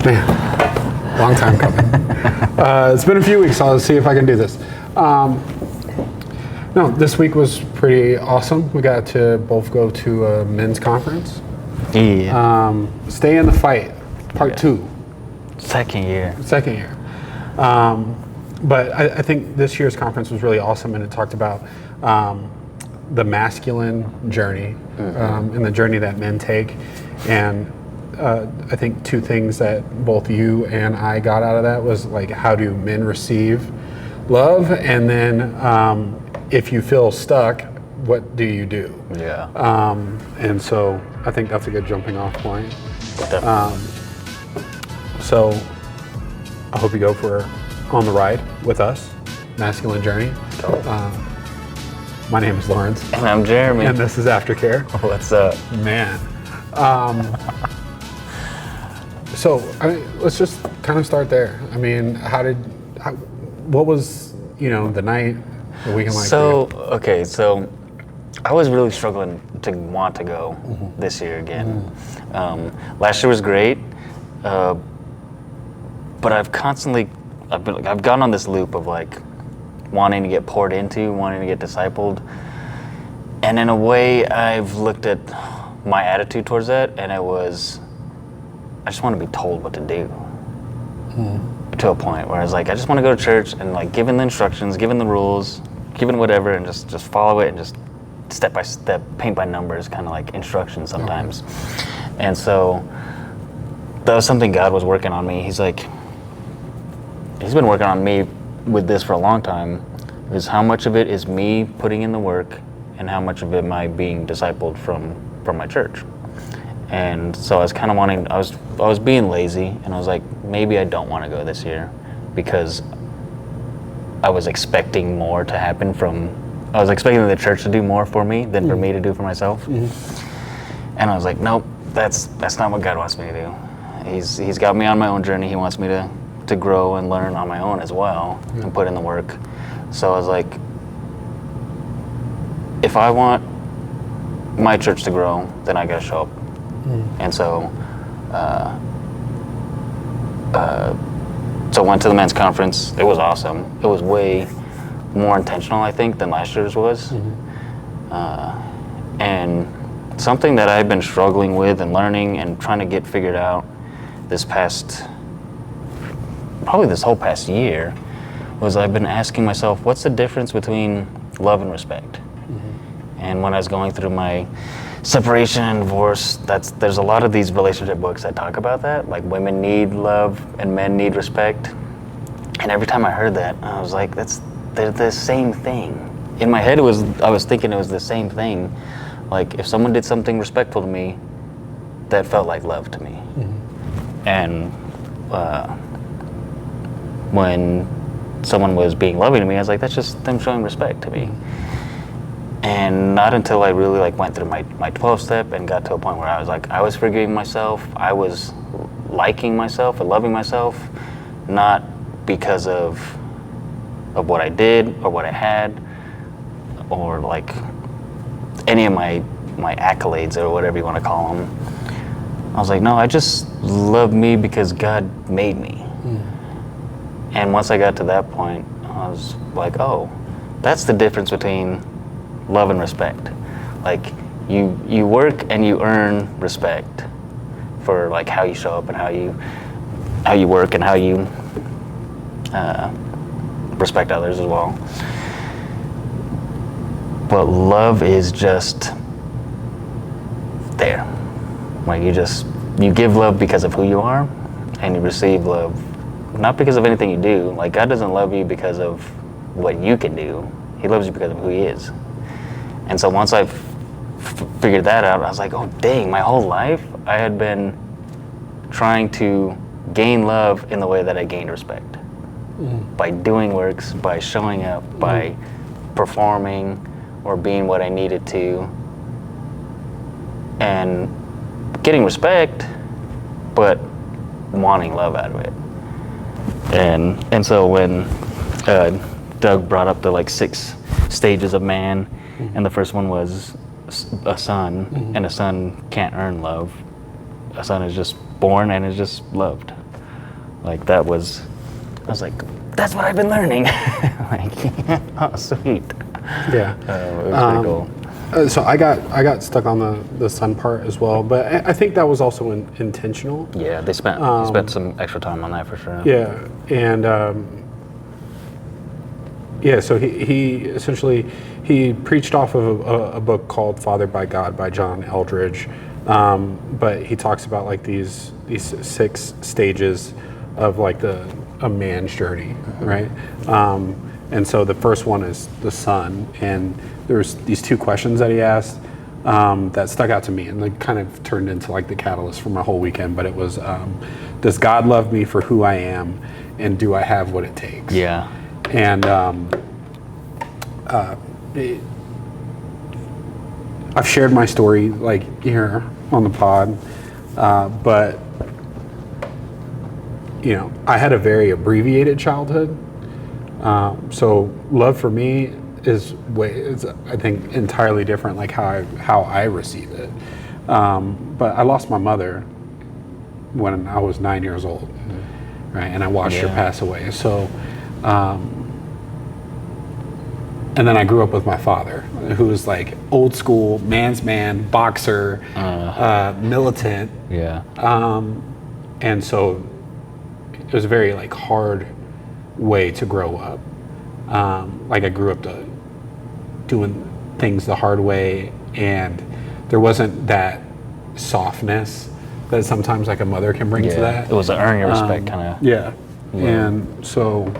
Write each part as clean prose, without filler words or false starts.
Man, long time coming. It's been a few weeks, so I'll see if I can do this. No, this week was pretty awesome. We got to both go to a men's conference. Yeah. Stay in the Fight, part 2. Second year. But I think this year's conference was really awesome, and it talked about the masculine journey and the journey that men take. And I think 2 things that both you and I got out of that was like, how do men receive love? And then if you feel stuck, what do you do? Yeah. And so I think that's a good jumping off point. Definitely. So I hope you go for On the Ride with us, Masculine Journey. My name is Lawrence. And I'm Jeremy. And this is Aftercare. What's up? Man. So let's just kind of start there. I mean, what was, the night, the weekend like? So I was really struggling to want to go this year again. Last year was great, but I've gone on this loop of like wanting to get poured into, wanting to get discipled, and in a way, I've looked at my attitude towards that, and it was, I just want to be told what to do. To a point where I was like, I just want to go to church and like given the instructions, given the rules, given whatever, and just follow it and just step by step, paint by numbers, kind of like instructions sometimes. And so that was something God was working on me. He's been working on me with this for a long time, is how much of it is me putting in the work and how much of it am I being discipled from my church. And so I was kind of I was being lazy, and I was like, maybe I don't want to go this year because I was expecting more to happen I was expecting the church to do more for me than for me to do for myself. And I was like, nope, that's not what God wants me to do. He's got me on my own journey. He wants me to grow and learn on my own as well and put in the work. So I was like, if I want my church to grow, then I gotta show up. And so so I went to the men's conference. It was awesome. It was way more intentional, I think, than last year's was. And something that I've been struggling with and learning and trying to get figured out probably this whole past year, was I've been asking myself, what's the difference between love and respect? And when I was going through my separation and divorce, there's a lot of these relationship books that talk about that, like women need love and men need respect. And every time I heard that, I was like, they're the same thing. In my head, I was thinking it was the same thing. Like if someone did something respectful to me, that felt like love to me. And when someone was being loving to me, I was like, that's just them showing respect to me. And not until I really like went through my 12-step and got to a point where I was like, I was forgiving myself, I was liking myself and loving myself, not because of what I did or what I had or like any of my accolades or whatever you want to call them. I was like, no, I just love me because God made me. And once I got to that point, I was like, oh, that's the difference between love and respect. Like you work and you earn respect for like how you show up and how you work and how you respect others as well. But love is just there. Like you give love because of who you are, and you receive love not because of anything you do. Like God doesn't love you because of what you can do. He loves you because of who He is. And so once I've figured that out, I was like, oh dang, my whole life I had been trying to gain love in the way that I gained respect. By doing works, by showing up, by performing or being what I needed to, and getting respect, but wanting love out of it. And so when Doug brought up the like 6 stages of man, and the first one was a son, and a son can't earn love. A son is just born and is just loved. Like I was like, that's what I've been learning. Like, oh, sweet. Yeah. It was pretty cool. So I got stuck on the son part as well, but I think that was also intentional. Yeah, they spent some extra time on that for sure. Yeah, and so he essentially he preached off of a book called Fathered by God by John Eldridge, but he talks about like these 6 stages of like a man's journey, right? And so the first one is the son, and there's these 2 questions that he asked that stuck out to me, and they kind of turned into like the catalyst for my whole weekend. But it was, does God love me for who I am, and do I have what it takes? Yeah. And I've shared my story like here on the pod, but you know, I had a very abbreviated childhood. So love for me is I think entirely different, like how I receive it. But I lost my mother when I was 9 years old, right? And I watched her pass away. So, and then I grew up with my father, who was like old school, man's man, boxer, militant. Yeah. And so it was a very like hard way to grow up. Like I grew up doing things the hard way, and there wasn't that softness that sometimes like a mother can bring to that. It was an earn your respect kind of. Yeah. And so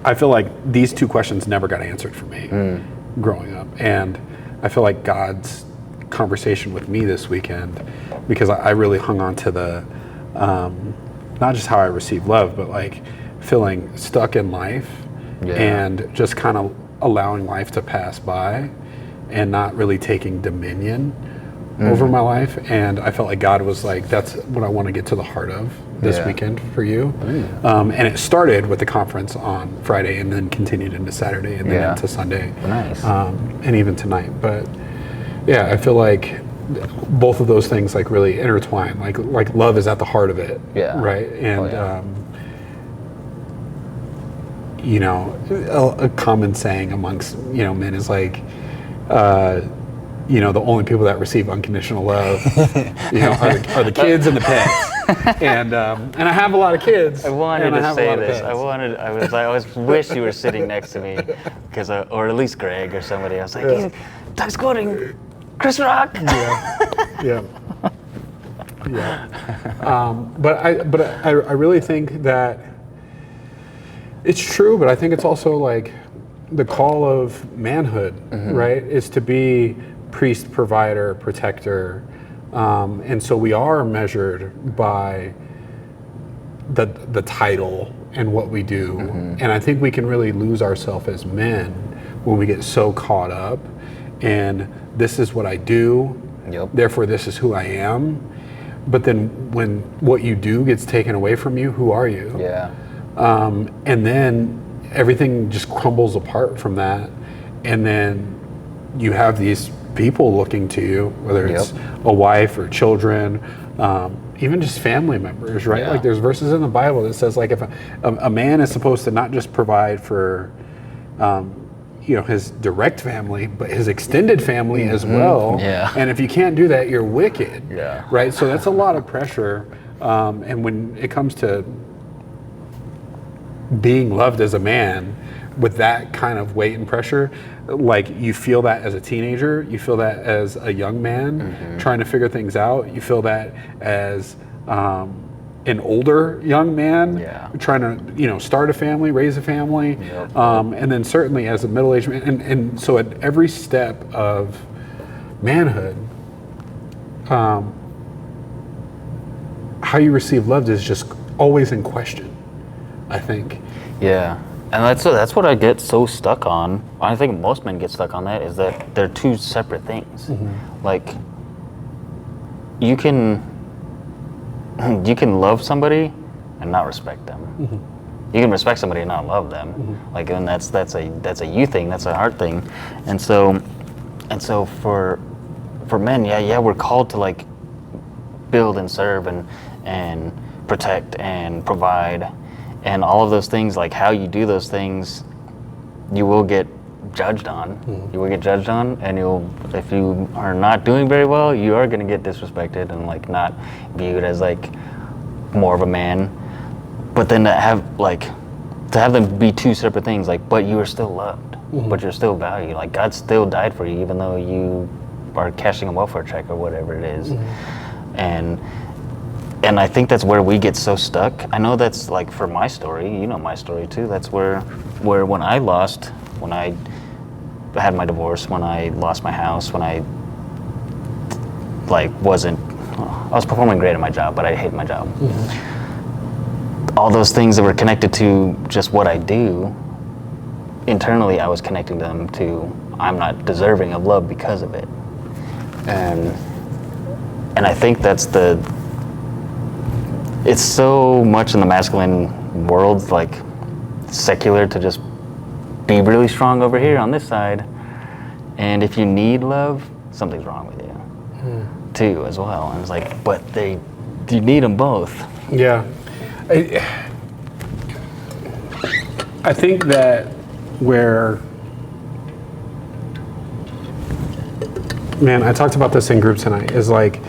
I feel like these 2 questions never got answered for me growing up. And I feel like God's conversation with me this weekend, because I really hung on to the, not just how I receive love, but like feeling stuck in life and just kind of allowing life to pass by and not really taking dominion over my life. And I felt like God was like, that's what I want to get to the heart of this weekend for you. And it started with the conference on Friday and then continued into Saturday and then into Sunday. Nice. And even tonight. But yeah, I feel like both of those things like really intertwine. Like love is at the heart of it. Yeah. Right. And you know, a common saying amongst, you know, men is like, you know, the only people that receive unconditional love, you know, are the kids and the pets. And I have a lot of kids. I wanted to say this. I always wish you were sitting next to me, because, or at least Greg or somebody. I was like, Doug's quoting Chris Rock. Yeah. But I really think that it's true, but I think it's also like the call of manhood, right? Is to be priest, provider, protector. And so we are measured by the title and what we do. And I think we can really lose ourselves as men when we get so caught up in this is what I do, therefore this is who I am. But then when what you do gets taken away from you, who are you? Yeah. And then everything just crumbles apart from that. And then you have these people looking to you, whether it's a wife or children, even just family members, right? Like there's verses in the Bible that says like if a man is supposed to not just provide for, you know, his direct family, but his extended family as well. Yeah. And if you can't do that, you're wicked. Yeah. Right? So that's a lot of pressure. And when it comes to being loved as a man with that kind of weight and pressure, like you feel that as a teenager, you feel that as a young man trying to figure things out, you feel that as an older young man trying to, you know, start a family, raise a family, and then certainly as a middle-aged man, and so at every step of manhood, how you receive love is just always in question, I think. Yeah, and that's what I get so stuck on. I think most men get stuck on that, is that they're 2 separate things. Like you can love somebody and not respect them. You can respect somebody and not love them. Like, and that's a you thing. That's a heart thing. And so for men, we're called to like build and serve and protect and provide, and all of those things, like how you do those things, you will get judged on. You will get judged on, and if you are not doing very well, you are going to get disrespected and like not viewed as like more of a man. But then to have them be two separate things, like, but you are still loved, but you're still valued. Like God still died for you, even though you are cashing a welfare check or whatever it is. And I think that's where we get so stuck. I know that's like for my story, you know my story too. That's where when I had my divorce, when I lost my house, when I like I was performing great at my job, but I hated my job. All those things that were connected to just what I do, internally I was connecting them to I'm not deserving of love because of it. And I think it's so much in the masculine world, like secular, to just be really strong over here on this side. And if you need love, something's wrong with you too as well. And it's like, but you need them both. Yeah. I think that I talked about this in group tonight, is like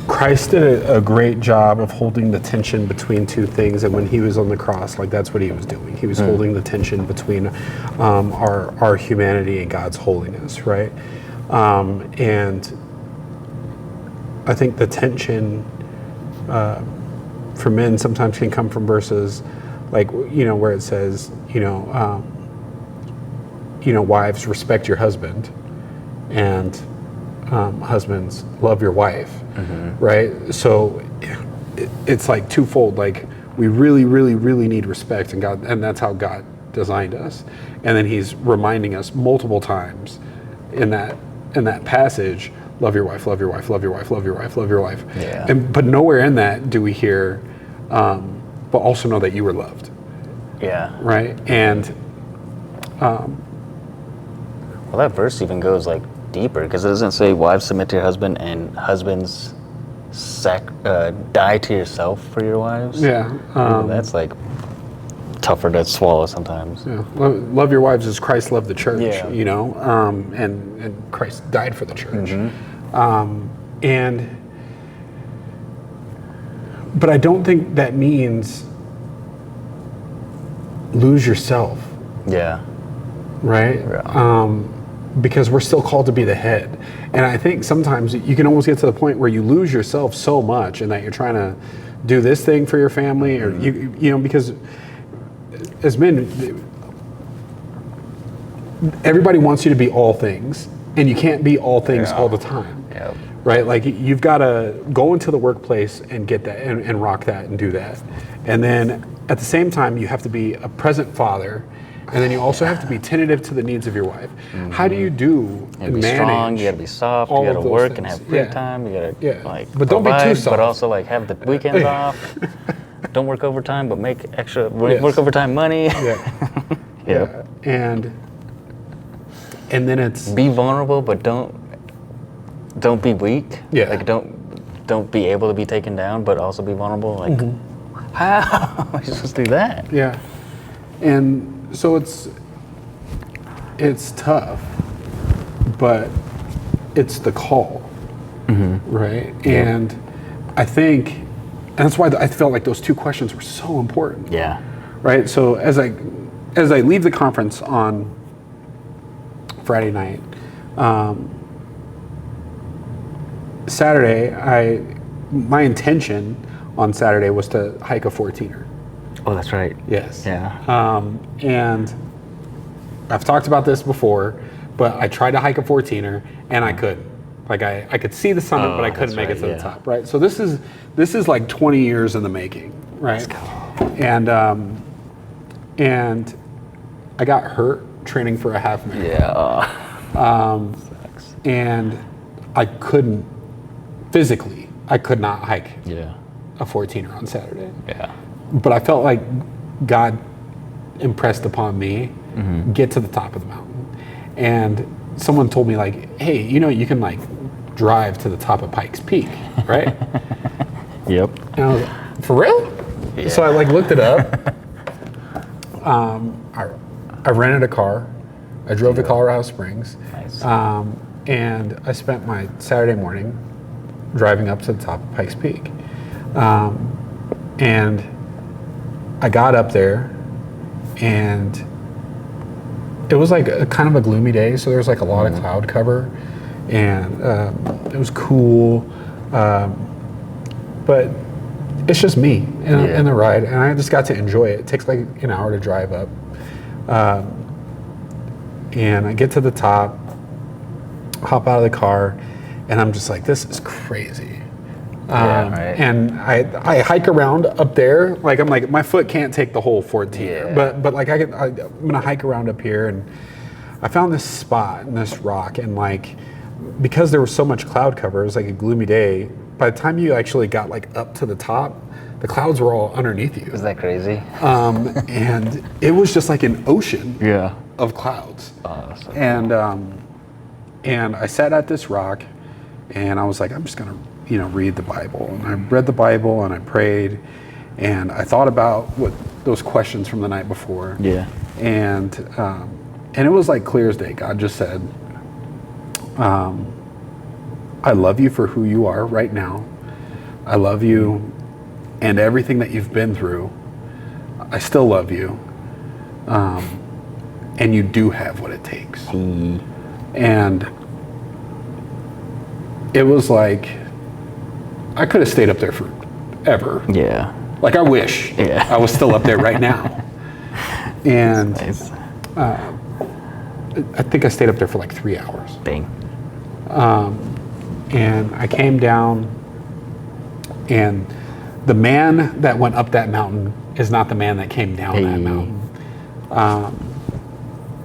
Christ did a great job of holding the tension between two things, and when he was on the cross, like that's what he was doing. He was holding the tension between our humanity and God's holiness, right? And I think the tension for men sometimes can come from verses like, where it says, wives, respect your husband, and husbands, love your wife, right? So it's like twofold. Like we really, really, really need respect, and that's how God designed us. And then He's reminding us multiple times in that passage, love your wife, love your wife, love your wife, love your wife, love your wife. Yeah. But nowhere in that do we hear, but also know that you were loved. Yeah. Right. And well, that verse even goes like deeper, because it doesn't say wives submit to your husband and husbands die to yourself for your wives. yeah, That's like tougher to swallow sometimes. yeah. Love your wives as Christ loved the church. Yeah. And Christ died for the church. But I don't think that means lose yourself. Yeah. Right? Yeah. Because we're still called to be the head. And I think sometimes you can almost get to the point where you lose yourself so much, and that you're trying to do this thing for your family, or because as men, everybody wants you to be all things, and you can't be all things all the time. Yep. Right? Like you've got to go into the workplace and get that and rock that and do that. And then at the same time, you have to be a present father. And then you also have to be tentative to the needs of your wife. How do you You gotta be strong, you gotta be soft, you gotta work and have free time, you gotta but don't be too soft. But also like have the weekends off. Don't work overtime, but make extra work overtime money. Yeah. And then it's be vulnerable, but don't be weak. Yeah. Like don't be able to be taken down, but also be vulnerable. Like how are you supposed to do that? Yeah. And so it's tough, but it's the call, right? Yeah. And I think, and that's why I felt like those two questions were so important. Yeah. Right. So as I leave the conference on Friday night, Saturday, my intention on Saturday was to hike a 14er. Oh, that's right. Yes. Yeah. And I've talked about this before, but I tried to hike a 14er and I couldn't. Like I could see the summit, but I couldn't make it to the top. Right. So this is like 20 years in the making. Right. Let's go. And I got hurt training for a half marathon. Yeah. And I couldn't physically. I could not hike a 14er on Saturday. Yeah. But I felt like God impressed upon me, get to the top of the mountain. And someone told me like, hey, you can like drive to the top of Pikes Peak, right? Yep. And I was like, for real? Yeah. So I like looked it up. I rented a car. I drove to Colorado Springs. Nice. And I spent my Saturday morning driving up to the top of Pikes Peak. And I got up there, and it was like a kind of a gloomy day, so there was like a lot of cloud cover, and it was cool, but it's just me in the ride, and I just got to enjoy it. It takes like an hour to drive up, and I get to the top, hop out of the car, and I'm just like, this is crazy. Right. And I hike around up there, like I'm like, my foot can't take the whole 14, but like I'm gonna hike around up here, and I found this spot and this rock, and like, because there was so much cloud cover, it was like a gloomy day. By the time you actually got like up to the top, the clouds were all underneath you. Is that crazy? And it was just like an ocean of clouds. Oh, so And I sat at this rock, and I was like, I'm just gonna, read the Bible. And I read the Bible, and I prayed, and I thought about what those questions from the night before. Yeah. And it was like clear as day. God just said, I love you for who you are right now. I love you and everything that you've been through. I still love you. And you do have what it takes. And it was like, I could have stayed up there forever. Yeah. Like, I wish I was still up there right now. And Nice. I think I stayed up there for like 3 hours. Dang. And I came down, and the man that went up that mountain is not the man that came down that mountain.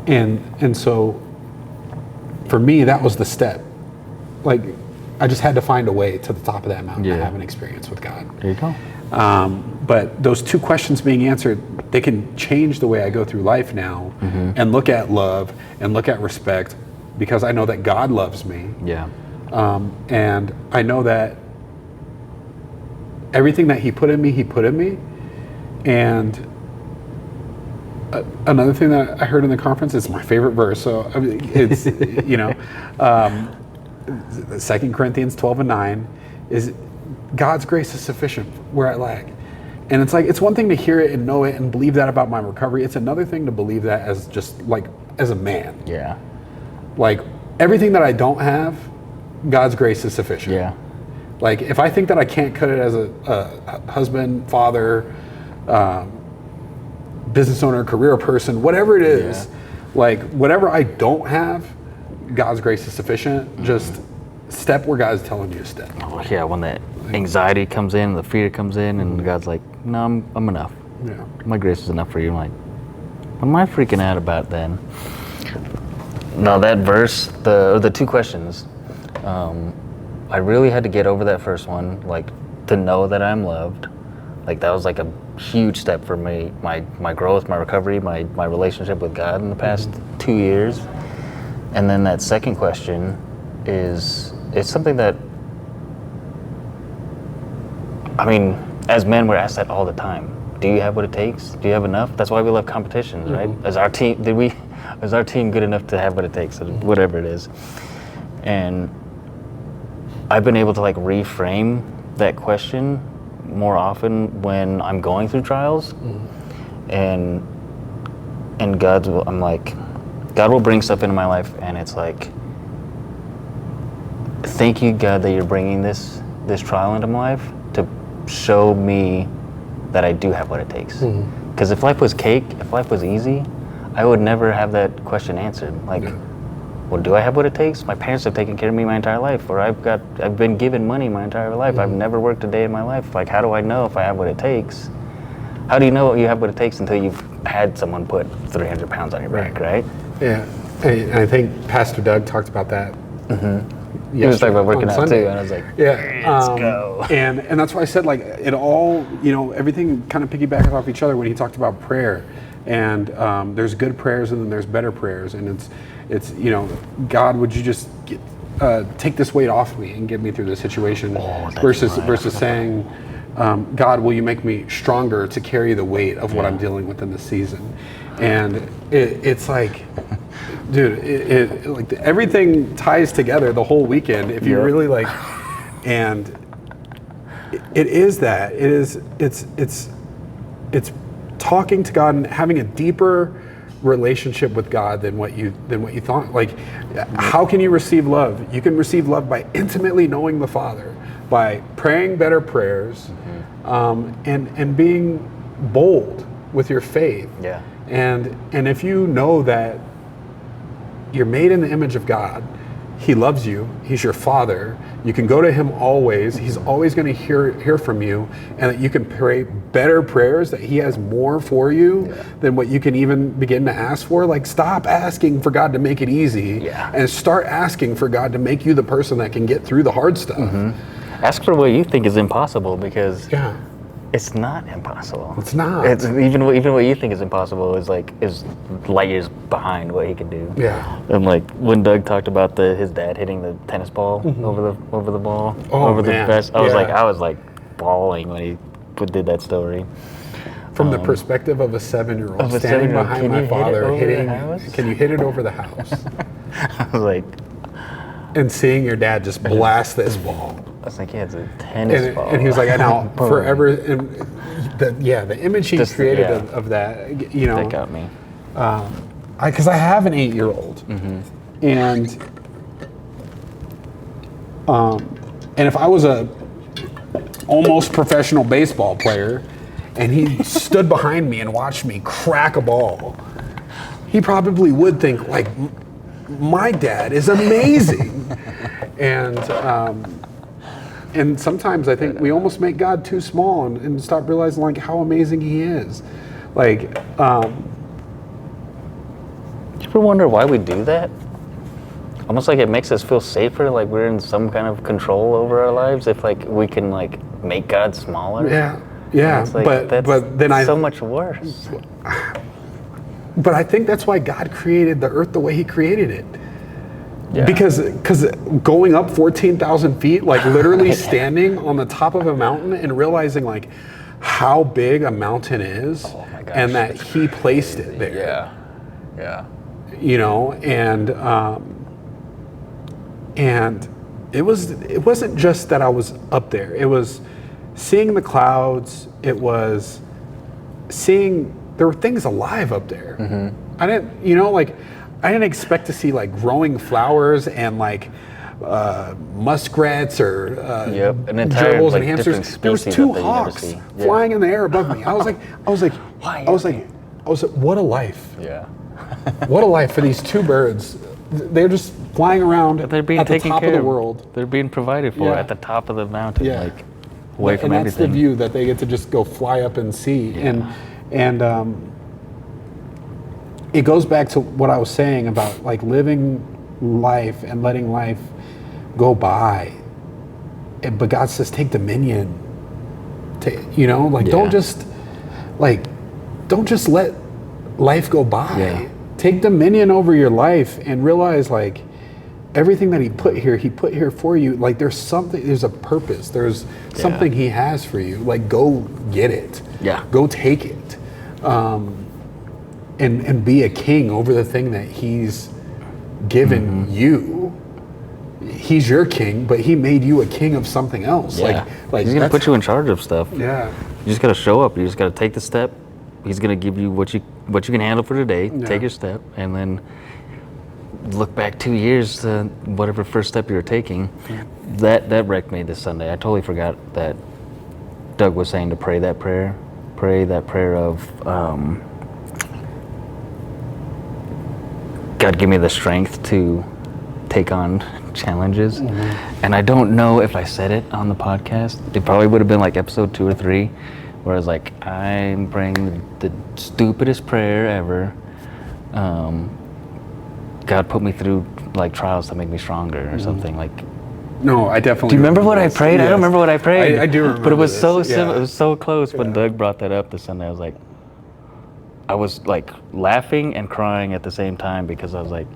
And so for me, that was the step. Like, I just had to find a way to the top of that mountain to have an experience with God. There you go. But those two questions being answered, they can change the way I go through life now, and look at love and look at respect, because I know that God loves me. Yeah. And I know that everything that He put in me, He put in me. And another thing that I heard in the conference is my favorite verse. So I mean, it's, 2 Corinthians 12:9 is, God's grace is sufficient where I lack. And it's like, it's one thing to hear it and know it and believe that about my recovery. It's another thing to believe that as just like, as a man. Yeah. Like, everything that I don't have, God's grace is sufficient. Yeah. Like, if I think that I can't cut it as a husband, father, business owner, career person, whatever it is, like, whatever I don't have, God's grace is sufficient. Just step where God's telling you to step. Oh, yeah, when that anxiety comes in, the fear comes in, and God's like, no, I'm enough. Yeah. My grace is enough for you. I'm like, what am I freaking out about then? No, that verse, the two questions, I really had to get over that first one, like, to know that I'm loved. Like, that was like a huge step for me, my growth, my recovery, my relationship with God in the past 2 years. And then that second question is, it's something that, I mean, as men, we're asked that all the time. Do you have what it takes? Do you have enough? That's why we love competitions, right? Is our team good enough to have what it takes, whatever it is? And I've been able to like reframe that question more often when I'm going through trials, and I'm like, God will bring stuff into my life, and it's like, thank you, God, that you're bringing this trial into my life to show me that I do have what it takes. Because if life was cake, if life was easy, I would never have that question answered. Like, well, do I have what it takes? My parents have taken care of me my entire life, or I've been given money my entire life. I've never worked a day in my life. Like, how do I know if I have what it takes? How do you know you have what it takes until you've had someone put 300 pounds on your back, right? Yeah. And I think Pastor Doug talked about that. He was talking about working out Sunday. too, and I was like, yeah, let's go. And that's why I said, like, it all, everything kind of piggybacks off each other when he talked about prayer. And there's good prayers, and then there's better prayers, and it's God, would you just get take this weight off me and get me through the situation, that's versus saying, God, will you make me stronger to carry the weight of what I'm dealing with in this season? And it's like, dude, like everything ties together the whole weekend if you really like, and it is that it's talking to God and having a deeper relationship with God than what you thought. Like, how can you receive love? You can receive love by intimately knowing the Father, by praying better prayers, and being bold with your faith. Yeah. And if you know that you're made in the image of God, He loves you, He's your Father, you can go to Him always, He's always going to hear from you, and that you can pray better prayers, that He has more for you than what you can even begin to ask for. Like, stop asking for God to make it easy and start asking for God to make you the person that can get through the hard stuff. Ask for what you think is impossible, because it's not impossible. It's not. It's even what you think is impossible is light years behind what he can do. Yeah. And like when Doug talked about his dad hitting the tennis ball over the ball the vest, I was like bawling when he did that story. From the perspective of a 7-year-old standing behind my father hitting. Can you hit it over the house? I was like, and seeing your dad just blast this ball. I was like, yeah, it's a tennis ball. And he was like, I know, forever. And the image he created of that, you know. That got me. Because I have an 8-year-old. And if I was a almost professional baseball player and he stood behind me and watched me crack a ball, he probably would think, like, my dad is amazing. And sometimes I think we almost make God too small and stop realizing like how amazing He is. Like, you ever wonder why we do that? Almost like it makes us feel safer, like we're in some kind of control over our lives if like we can like make God smaller. Yeah. It's like, but then so much worse. But I think that's why God created the earth the way He created it. Yeah. Because going up 14,000 feet, like literally standing on the top of a mountain and realizing like how big a mountain is, and that He placed it there. Yeah. You know, and it wasn't just that I was up there. It was seeing the clouds. It was seeing there were things alive up there. I didn't, you know, like. I didn't expect to see like growing flowers and like muskrats or gerbils and hamsters. There was 2 hawks flying in the air above me. I was like, what a life! Yeah, what a life for these 2 birds. They're just flying around at the top of the world. They're being provided for at the top of the mountain, like away from everything. And that's the view that they get to just go fly up and see. And it goes back to what I was saying about like living life and letting life go by. But God says, take dominion. Don't just let life go by. Yeah. Take dominion over your life and realize like everything that He put here for you. Like there's a purpose. There's something He has for you. Like go get it. Yeah. Go take it. And be a king over the thing that He's given you. He's your king, but He made you a king of something else. Yeah. Like He's gonna put you in charge of stuff. Yeah. You just gotta show up. You just gotta take the step. He's gonna give you what you can handle for today. Take your step, and then look back 2 years to whatever first step you were taking. That wrecked me this Sunday. I totally forgot that Doug was saying to pray that prayer. Pray that prayer of. God, give me the strength to take on challenges. And I don't know if I said it on the podcast. It probably would have been like episode 2 or 3, where I was like, I'm praying the stupidest prayer ever. God put me through like trials to make me stronger or something like. No, I definitely. Do you remember what I prayed? Yes. I don't remember what I prayed. I do remember. But it was so simple. It was so close when Doug brought that up this Sunday. I was like laughing and crying at the same time because I was like,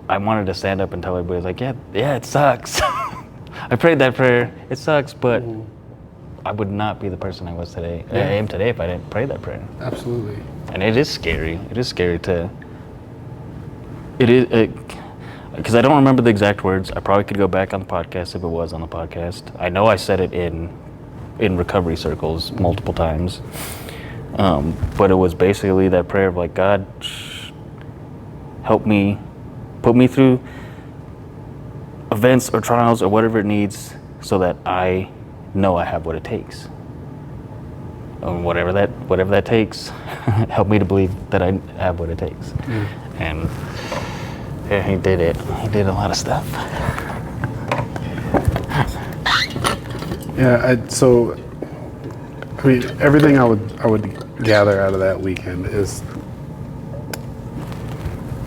I wanted to stand up and tell everybody, like, yeah, it sucks. I prayed that prayer. It sucks, but I would not be the person I was today. I am today if I didn't pray that prayer. Absolutely. And it is scary. It is scary to. It is because I don't remember the exact words. I probably could go back on the podcast if it was on the podcast. I know I said it in recovery circles multiple times. But it was basically that prayer of like, God, help me, put me through events or trials or whatever it needs so that I know I have what it takes. And whatever that takes, help me to believe that I have what it takes. And yeah, he did it. He did a lot of stuff. Yeah, so I mean, everything I would gather out of that weekend is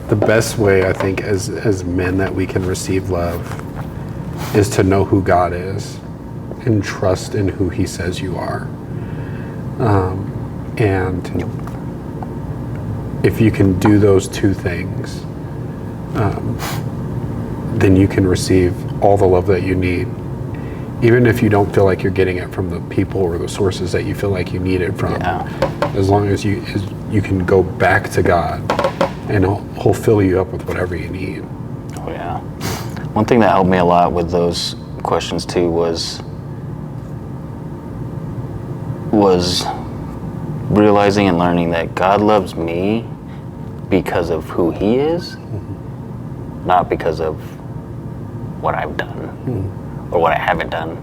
the best way, I think, as men that we can receive love is to know who God is and trust in who He says you are. And if you can do those two things, then you can receive all the love that you need. Even if you don't feel like you're getting it from the people or the sources that you feel like you need it from, as long as you can go back to God, and He'll fill you up with whatever you need. Oh yeah. One thing that helped me a lot with those questions too was realizing and learning that God loves me because of who He is, not because of what I've done. Or what I haven't done,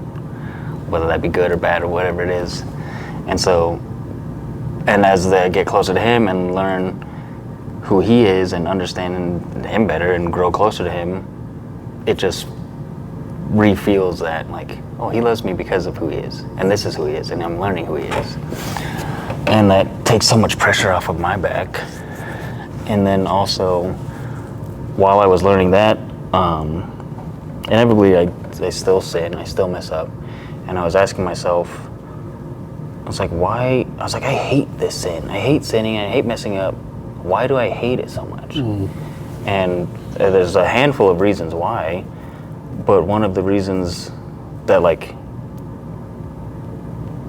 whether that be good or bad or whatever it is. And so, and as I get closer to Him and learn who He is and understand Him better and grow closer to Him, it just re-feels that like, oh, He loves me because of who He is, and this is who He is, and I'm learning who He is. And that takes so much pressure off of my back. And then also, while I was learning that, inevitably I still sin, I still mess up. And I was asking myself, I was like, why? I was like, I hate this sin. I hate sinning, I hate messing up. Why do I hate it so much? And there's a handful of reasons why, but one of the reasons that like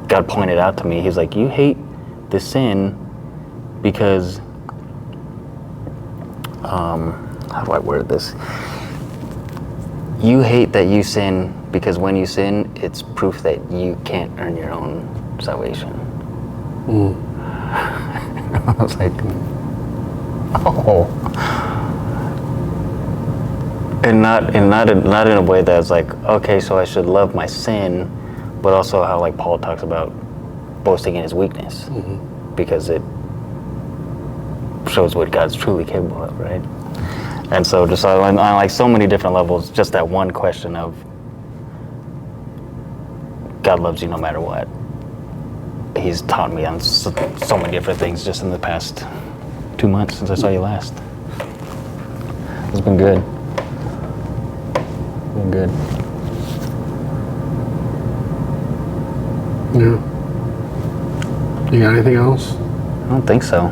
God pointed out to me, He's like, you hate this sin because, how do I word this? You hate that you sin because when you sin, it's proof that you can't earn your own salvation. I was like, oh. And not in a way that's like, okay, so I should love my sin, but also how like Paul talks about boasting in his weakness, because it shows what God's truly capable of, right? And so just on like so many different levels, just that one question of God loves you no matter what. He's taught me on so many different things just in the past 2 months since I saw you last. It's been good. Been good. Yeah. You got anything else? I don't think so.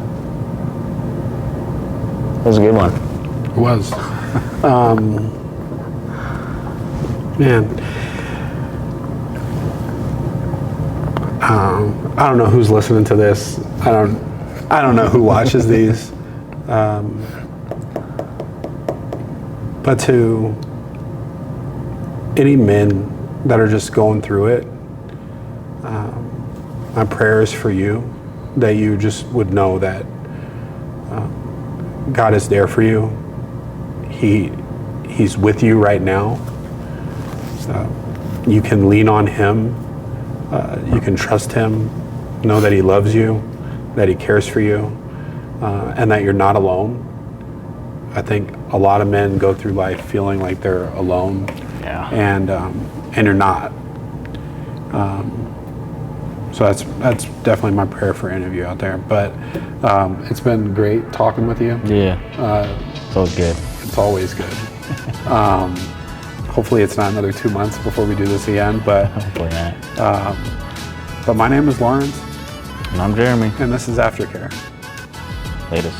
That was a good one. It was. Man. I don't know who's listening to this. I don't know who watches these. But to any men that are just going through it, my prayer is for you, that you just would know that God is there for you. He's with you right now. You can lean on Him. You can trust Him. Know that He loves you, that He cares for you, and that you're not alone. I think a lot of men go through life feeling like they're alone, and you're not. So that's definitely my prayer for any of you out there. But it's been great talking with you. Yeah, it's always good. It's always good. Hopefully it's not another 2 months before we do this again, but hopefully not. But my name is Lawrence. And I'm Jeremy. And this is Aftercare. Latest.